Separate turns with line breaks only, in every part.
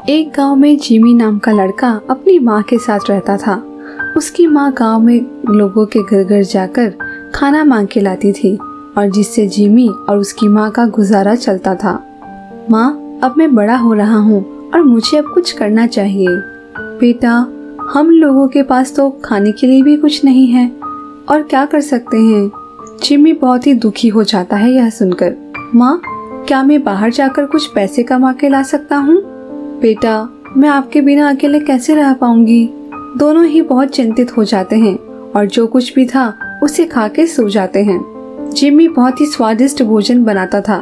एक गांव में जिमी नाम का लड़का अपनी माँ के साथ रहता था। उसकी माँ गांव में लोगों के घर घर जाकर खाना मांग के लाती थी और जिससे जिमी और उसकी माँ का गुजारा चलता था। माँ, अब मैं बड़ा हो रहा हूँ और मुझे अब कुछ करना चाहिए। बेटा, हम लोगों के पास तो खाने के लिए भी कुछ नहीं है और क्या कर सकते हैं। जिमी बहुत ही दुखी हो जाता है यह सुनकर। माँ, क्या मैं बाहर जाकर कुछ पैसे कमा के ला सकता हूँ? बेटा, मैं आपके बिना अकेले कैसे रह पाऊंगी। दोनों ही बहुत चिंतित हो जाते हैं और जो कुछ भी था उसे खा के सो जाते हैं। जिमी बहुत ही स्वादिष्ट भोजन बनाता था।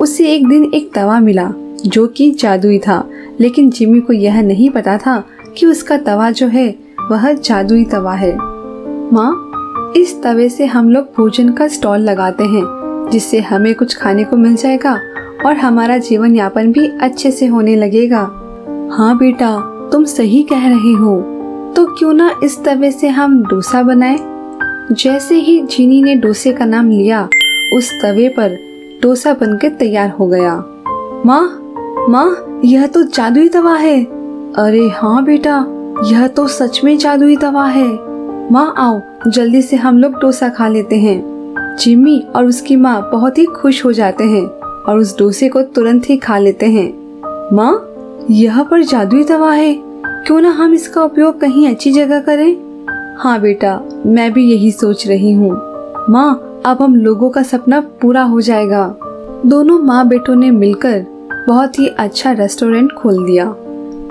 उसे एक दिन एक तवा मिला जो कि जादुई था, लेकिन जिमी को यह नहीं पता था कि उसका तवा जो है वह जादुई तवा है। माँ, इस तवे से हम लोग भोजन का स्टॉल लगाते हैं जिससे हमें कुछ खाने को मिल जाएगा और हमारा जीवन यापन भी अच्छे से होने लगेगा। हाँ बेटा, तुम सही कह रहे हो। तो क्यों ना इस तवे से हम डोसा बनाएं? जैसे ही जीनी ने डोसे का नाम लिया, उस तवे पर डोसा बनकर तैयार हो गया। माँ, यह तो जादुई तवा है। अरे हाँ बेटा, यह तो सच में जादुई तवा है। माँ, आओ जल्दी से हम लोग डोसा खा लेते हैं। जिमी और उसकी माँ बहुत ही खुश हो जाते हैं और उस डोसे को तुरंत ही खा लेते हैं। माँ, यह पर जादुई तवा है, क्यों ना हम इसका उपयोग कहीं अच्छी जगह करें? हाँ बेटा, मैं भी यही सोच रही हूँ। माँ, अब हम लोगों का सपना पूरा हो जाएगा। दोनों माँ बेटों ने मिलकर बहुत ही अच्छा रेस्टोरेंट खोल दिया।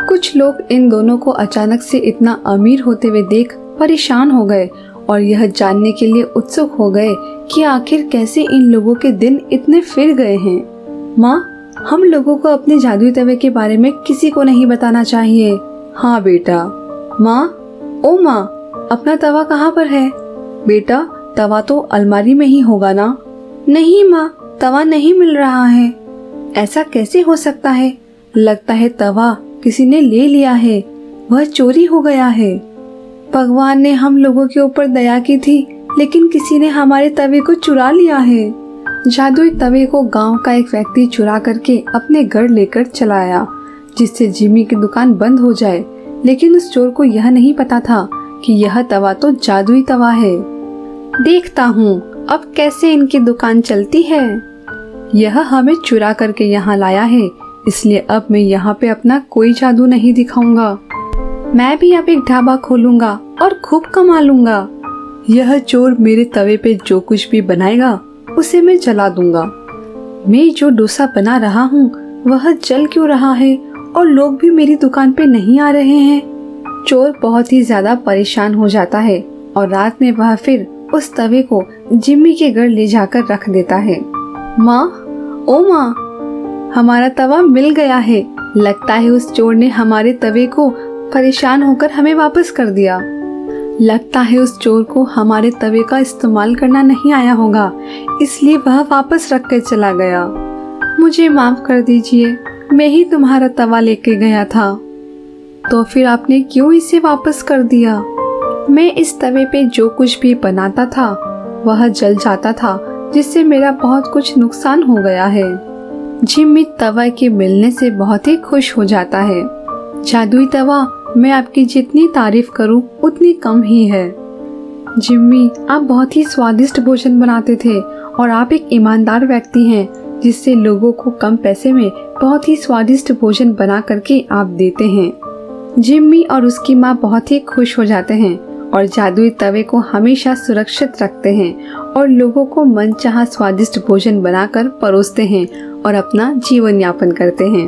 कुछ लोग इन दोनों को अचानक से इतना अमीर होते हुए देख परेशान हो गए और यह जानने के लिए उत्सुक हो गए कि आखिर कैसे इन लोगों के दिन इतने फिर गए हैं। माँ, हम लोगों को अपने जादुई तवे के बारे में किसी को नहीं बताना चाहिए। हाँ बेटा। माँ, ओ माँ, अपना तवा कहाँ पर है? बेटा, तवा तो अलमारी में ही होगा ना? नहीं माँ, तवा नहीं मिल रहा है। ऐसा कैसे हो सकता है? लगता है तवा किसी ने ले लिया है, वह चोरी हो गया है। भगवान ने हम लोगों के ऊपर दया की थी, लेकिन किसी ने हमारे तवे को चुरा लिया है। जादुई तवे को गांव का एक व्यक्ति चुरा करके अपने घर लेकर चला आया, जिससे जिमी की दुकान बंद हो जाए। लेकिन उस चोर को यह नहीं पता था कि यह तवा तो जादुई तवा है। देखता हूँ अब कैसे इनकी दुकान चलती है। यह हमें चुरा करके यहाँ लाया है, इसलिए अब मैं यहाँ पे अपना कोई जादू नहीं दिखाऊंगा। मैं भी अब एक ढाबा खोलूंगा और खूब कमा लूंगा। यह चोर मेरे तवे पे जो कुछ भी बनाएगा उसे मैं जला दूंगा। मैं जो डोसा बना रहा हूँ वह जल क्यों रहा है और लोग भी मेरी दुकान पे नहीं आ रहे हैं। चोर बहुत ही ज्यादा परेशान हो जाता है और रात में वह फिर उस तवे को जिमी के घर ले जाकर रख देता है। माँ, ओ माँ, हमारा तवा मिल गया है। लगता है उस चोर ने हमारे तवे को परेशान होकर हमें वापस कर दिया। लगता है उस चोर को हमारे तवे का इस्तेमाल करना नहीं आया होगा, इसलिए वह वापस रख कर चला गया। मुझे माफ कर दीजिए, मैं ही तुम्हारा तवा लेके गया था। तो फिर आपने क्यों इसे वापस कर दिया? मैं इस तवे पे जो कुछ भी बनाता था वह जल जाता था, जिससे मेरा बहुत कुछ नुकसान हो गया है। जिमी तवा के मिलने से बहुत ही खुश हो जाता है। जादुई तवा, मैं आपकी जितनी तारीफ करूं उतनी कम ही है। जिमी, आप बहुत ही स्वादिष्ट भोजन बनाते थे और आप एक ईमानदार व्यक्ति हैं, जिससे लोगों को कम पैसे में बहुत ही स्वादिष्ट भोजन बना करके आप देते हैं। जिमी और उसकी माँ बहुत ही खुश हो जाते हैं और जादुई तवे को हमेशा सुरक्षित रखते हैं और लोगों को मनचाहा स्वादिष्ट भोजन बनाकर परोसते हैं और अपना जीवन यापन करते हैं।